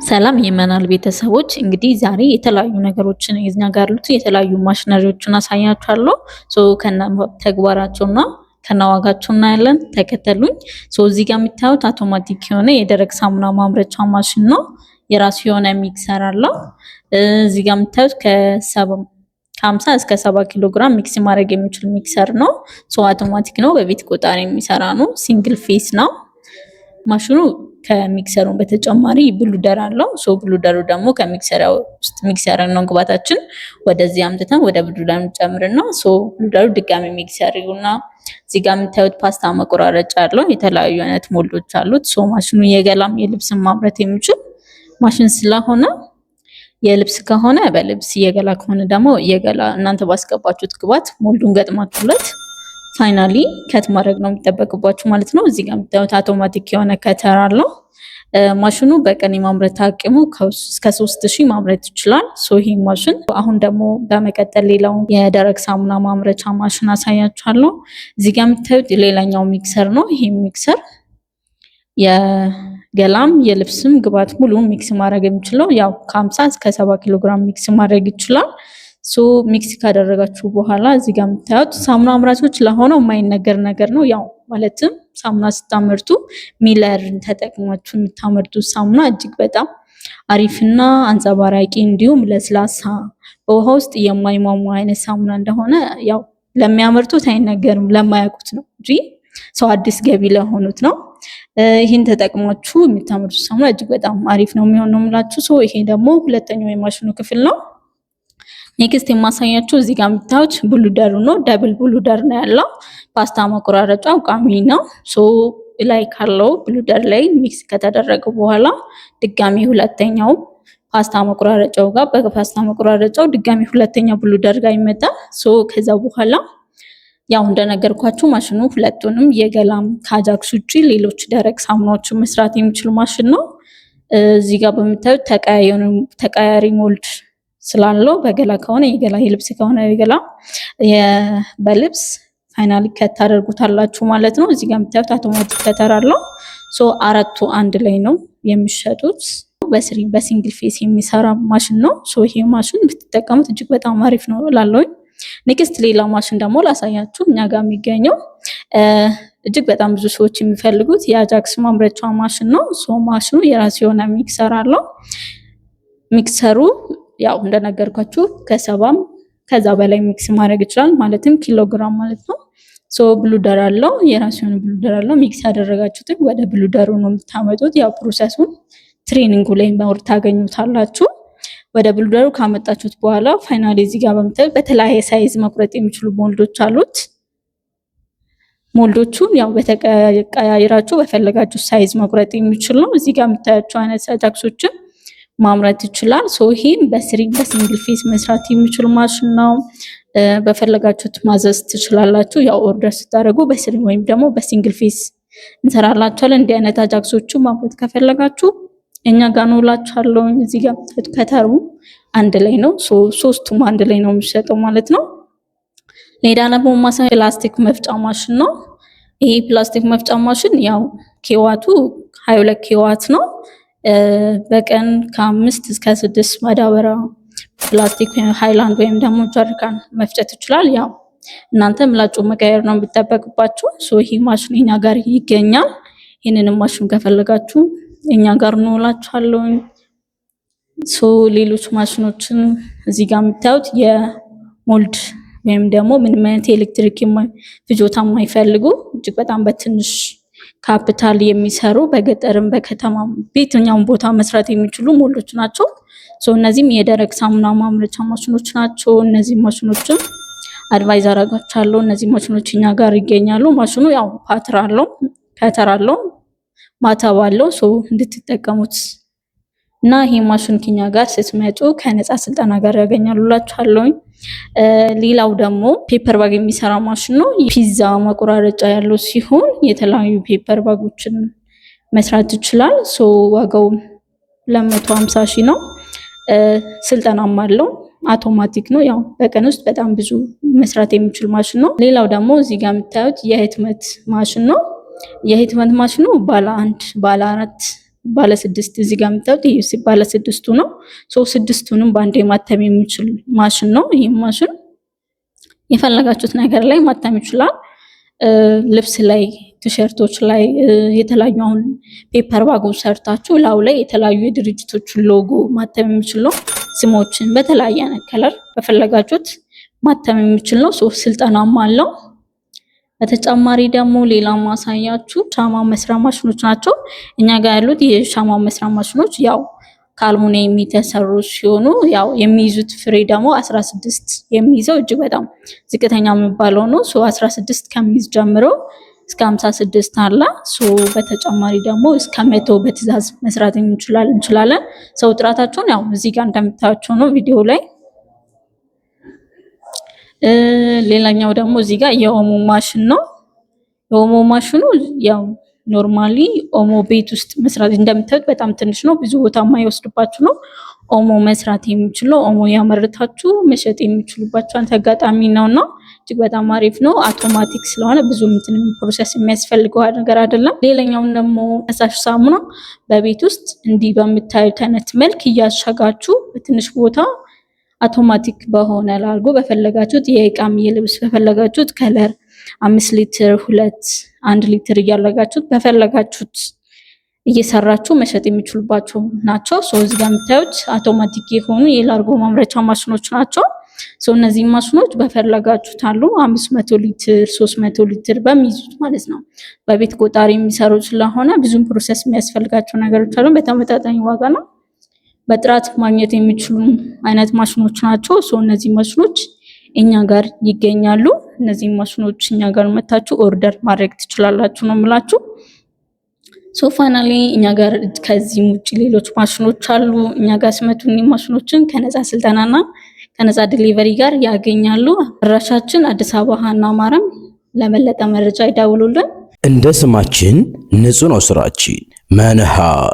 ሰላም የመናል ቤተሰቦች እንግዲህ ዛሬ የተለያዩ ነገሮችን እኛ ጋር ያሉት የተለያዩ ማሽነሪዎችን አሳያችኋለሁ። ከነ ተግባራቸውና ከነዋጋቸው እናያለን። ተከተሉኝ። እዚህ ጋር የምታዩት አውቶማቲክ የሆነ የደረቅ ሳሙና ማምረቻ ማሽን ነው። የራሱ የሆነ ሚክሰር አለው። እዚህ ጋር የምታዩት ከ50 እስከ 70 ኪሎ ግራም ሚክስ ማድረግ የሚችል ሚክሰር ነው። አውቶማቲክ ነው። በቤት ቆጣሪ የሚሰራ ነው። ሲንግል ፌስ ነው ማሽኑ። ከሚክሰሩ በተጨማሪ ብሉደር አለው። ብሉደሩ ደግሞ ከሚክሰሪያው ውስጥ ሚክሰር ነው ግባታችን ወደዚህ አምጥተን ወደ ብሉደሩ ጨምርና ብሉደሩ ድጋሚ ሚክሰር ይሁንና እዚህ ጋር የምታዩት ፓስታ መቆራረጫ አለው። የተለያዩ አይነት ሞልዶች አሉት። ማሽኑ የገላም የልብስም ማምረት የሚችል ማሽን ስለሆነ የልብስ ከሆነ በልብስ የገላ ከሆነ ደግሞ የገላ እናንተ ባስገባችሁት ግባት ሞልዱን ገጥማችሁለት ፋይናሊ ከት ማድረግ ነው የሚጠበቅባችሁ ማለት ነው። እዚህ ጋር የምታዩት አውቶማቲክ የሆነ ከተር አለው። ማሽኑ በቀን የማምረት አቅሙ እስከ 3000 ማምረት ይችላል። ይሄ ማሽን አሁን ደግሞ በመቀጠል ሌላው የደረቅ ሳሙና ማምረቻ ማሽን አሳያችኋለሁ። እዚህ ጋር የምታዩት ሌላኛው ሚክሰር ነው። ይሄ ሚክሰር የገላም የልብስም ግባት ሙሉ ሚክስ ማድረግ የሚችለው ያው ከ50 እስከ 70 ኪሎ ግራም ሚክስ ማድረግ ይችላል። ሚክስ ካደረጋችሁ በኋላ እዚህ ጋር የምታዩት ሳሙና አምራቾች ለሆነው የማይነገር ነገር ነው። ያው ማለትም ሳሙና ስታመርቱ ሚለርን ተጠቅማችሁ የምታመርቱት ሳሙና እጅግ በጣም አሪፍና አንጸባራቂ እንዲሁም ለስላሳ በውሃ ውስጥ የማይሟሟ አይነት ሳሙና እንደሆነ ያው ለሚያመርቱት አይነገርም፣ ለማያውቁት ነው እንጂ ሰው አዲስ ገቢ ለሆኑት ነው። ይህን ተጠቅማችሁ የምታመርቱት ሳሙና እጅግ በጣም አሪፍ ነው የሚሆነው የምላችሁ። ይሄ ደግሞ ሁለተኛው የማሽኑ ክፍል ነው። ኔክስት የማሳያችሁ እዚህ ጋር የምታዩት ብሉደሩ ነው። ደብል ብሉደር ነው ያለው። ፓስታ መቆራረጫው ቋሚ ነው። ላይ ካለው ብሉደር ላይ ሚክስ ከተደረገ በኋላ ድጋሚ ሁለተኛው ፓስታ መቆራረጫው ጋር በፓስታ መቆራረጫው ድጋሚ ሁለተኛው ብሉደር ጋር ይመጣል። ከዛ በኋላ ያው እንደነገርኳችሁ ማሽኑ ሁለቱንም የገላም ከአጃክስ ውጪ ሌሎች ደረቅ ሳሙናዎችን መስራት የሚችል ማሽን ነው። እዚህ ጋር በምታዩት ተቀያሪ ሞልድ ስላለው በገላ ከሆነ የገላ የልብስ ከሆነ የገላ በልብስ ፋይናሊ ከት ታደርጉታላችሁ ማለት ነው። እዚህ ጋር የምታዩት አውቶማቲክ ከተር አለው። አራቱ አንድ ላይ ነው የሚሸጡት። በሲንግል ፌስ የሚሰራ ማሽን ነው። ይሄ ማሽን ብትጠቀሙት እጅግ በጣም አሪፍ ነው እላለሁኝ። ኔክስት ሌላ ማሽን ደግሞ ላሳያችሁ። እኛ ጋር የሚገኘው እጅግ በጣም ብዙ ሰዎች የሚፈልጉት የአጃክስ ማምረቻ ማሽን ነው። ማሽኑ የራሱ የሆነ ሚክሰር አለው። ሚክሰሩ ያው እንደነገርኳችሁ ከ70 ከዛ በላይ ሚክስ ማድረግ ይችላል። ማለትም ኪሎግራም ማለት ነው። ብሉደር አለው። የራሱ የሆነ ብሉደር አለው። ሚክስ ያደረጋችሁትን ወደ ብሉደሩ ነው የምታመጡት። ያው ፕሮሰሱን ትሬኒንጉ ላይ ማውርድ ታገኙታላችሁ። ወደ ብሉደሩ ካመጣችሁት በኋላ ፋይናሊ እዚህ ጋር በምታዩት በተለያየ ሳይዝ መቁረጥ የሚችሉ ሞልዶች አሉት። ሞልዶቹን ያው በተቀያየራችሁ በፈለጋችሁ ሳይዝ መቁረጥ የሚችል ነው። እዚህ ጋር የምታያቸው አይነት አጃክሶችን ማምረት ይችላል። ይሄን በሲንግል ፌስ መስራት የሚችል ማሽን ነው። በፈለጋችሁት ማዘዝ ትችላላችሁ። ያው ኦርደር ስታደርጉ በስሪንግ ወይም ደግሞ በሲንግል ፌስ እንሰራላችኋለን። እንዲህ አይነት አጃክሶቹ ማምረት ከፈለጋችሁ እኛ ጋር ነው እላችኋለሁ። እዚህ ጋር ከተሩ አንድ ላይ ነው። ሶስቱም አንድ ላይ ነው የሚሸጠው ማለት ነው። ሌላ ደግሞ ማሳይ ፕላስቲክ መፍጫ ማሽን ነው። ይሄ ፕላስቲክ መፍጫ ማሽን ያው ኪዋቱ 22 ኪዋት ነው። በቀን ከ5 እስከ 6 ማዳበሪያ ፕላስቲክ ሃይላንድ ወይም ደግሞ ጀሪካን መፍጨት ይችላል። ያው እናንተ ምላጩ መቀየር ነው የሚጠበቅባችሁ። ይሄ ማሽን እኛ ጋር ይገኛል። ይህንንም ማሽን ከፈለጋችሁ እኛ ጋር ነው እላችኋለሁ። ሌሎች ማሽኖችን እዚህ ጋር የምታዩት የሞልድ ወይም ደግሞ ምንም አይነት የኤሌክትሪክ ፍጆታ የማይፈልጉ እጅግ በጣም በትንሽ ካፒታል የሚሰሩ በገጠርም በከተማም በየትኛውም ቦታ መስራት የሚችሉ ሞልዶች ናቸው። እነዚህም የደረቅ ሳሙና ማምረቻ ማሽኖች ናቸው። እነዚህ ማሽኖችም አድቫይዝ አደርጋችኋለሁ። እነዚህ ማሽኖች እኛ ጋር ይገኛሉ። ማሽኑ ያው ፓትር አለው፣ ከተር አለው፣ ማተብ አለው። እንድትጠቀሙት እና ይሄ ማሽን ከኛ ጋር ስትመጡ ከነፃ ስልጠና ጋር ያገኛሉላችኋለሁ። ሌላው ደግሞ ፔፐር ባግ የሚሰራ ማሽን ነው። ፒዛ መቆራረጫ ያለው ሲሆን የተለያዩ ፔፐር ባጎችን መስራት ይችላል። ዋጋው 250 ሺህ ነው። ስልጠናም አለው። አውቶማቲክ ነው። ያው በቀን ውስጥ በጣም ብዙ መስራት የሚችል ማሽን ነው። ሌላው ደግሞ እዚህ ጋር የምታዩት የህትመት ማሽን ነው። የህትመት ማሽኑ ባለ 1 ባለ 4 ባለ 6 እዚህ ጋር የምታዩት ይሄ ባለ 6ቱ ነው። ስድስቱንም በአንዴ ማተም የሚችል ማሽን ነው። ይሄ ማሽን የፈለጋችሁት ነገር ላይ ማተም ይችላል። ልብስ ላይ፣ ቲሸርቶች ላይ የተለያዩ አሁን ፔፐር ባጎች ሰርታችሁ ላው ላይ የተለያዩ የድርጅቶችን ሎጎ ማተም የሚችል ነው። ስሞችን በተለያየ ከለር በፈለጋችሁት ማተም የሚችል ነው። ስልጠናም አለው። በተጨማሪ ደግሞ ሌላ ማሳያችሁ ሻማ መስሪያ ማሽኖች ናቸው። እኛ ጋር ያሉት የሻማ መስሪያ ማሽኖች ያው ከአልሙኒየም የተሰሩ ሲሆኑ ያው የሚይዙት ፍሬ ደግሞ 16 የሚይዘው እጅግ በጣም ዝቅተኛ የሚባለው ነው። 16 ከሚይዝ ጀምሮ እስከ 56 አለ። በተጨማሪ ደግሞ እስከ 100 በትዕዛዝ መስራት እንችላለን። ጥራታቸውን ያው እዚህ ጋር እንደምታዩቸው ነው ቪዲዮ ላይ። ሌላኛው ደግሞ እዚህ ጋር የኦሞ ማሽን ነው። የኦሞ ማሽኑ ያው ኖርማሊ ኦሞ ቤት ውስጥ መስራት እንደምታዩት በጣም ትንሽ ነው፣ ብዙ ቦታ የማይወስድባችሁ ነው። ኦሞ መስራት የሚችለው ኦሞ ያመርታችሁ መሸጥ የሚችሉባችሁ አጋጣሚ ነውና እጅግ በጣም አሪፍ ነው። አውቶማቲክ ስለሆነ ብዙ ፕሮሰስ የሚያስፈልገው ነገር አይደለም። ሌላኛው ደግሞ ፈሳሽ ሳሙና በቤት ውስጥ እንዲህ በምታዩት አይነት መልክ እያሸጋችሁ በትንሽ ቦታ አውቶማቲክ በሆነ ላርጎ በፈለጋችሁት የእቃም የልብስ በፈለጋችሁት ከለር 5 ሊትር 1 ሊትር እያለጋችሁት በፈለጋችሁት እየሰራችሁ መሸጥ የሚችሉባቸው ናቸው። እዚህ ጋር የምታዩት አውቶማቲክ የሆኑ የላርጎ ማምረቻ ማሽኖች ናቸው። እነዚህ ማሽኖች በፈለጋችሁት አሉ 500 ሊትር 300 ሊትር በሚይዙት ማለት ነው። በቤት ቆጣሪ የሚሰሩ ስለሆነ ብዙም ፕሮሰስ የሚያስፈልጋቸው ነገሮች አሉ። በተመጣጣኝ ዋጋ ነው፣ በጥራት ማግኘት የሚችሉ አይነት ማሽኖች ናቸው። እነዚህ ማሽኖች እኛ ጋር ይገኛሉ። እነዚህ ማሽኖች እኛ ጋር መታችሁ ኦርደር ማድረግ ትችላላችሁ ነው የምላችሁ። ፋይናሊ እኛ ጋር ከዚህም ውጭ ሌሎች ማሽኖች አሉ። እኛ ጋር ሲመጡ ማሽኖችን ከነፃ ስልጠናና ከነፃ ዲሊቨሪ ጋር ያገኛሉ። አድራሻችን አዲስ አበባ ሀና ማርያም። ለበለጠ መረጃ ይደውሉልን። እንደ ስማችን ንጹህ ነው ስራችን መንሃል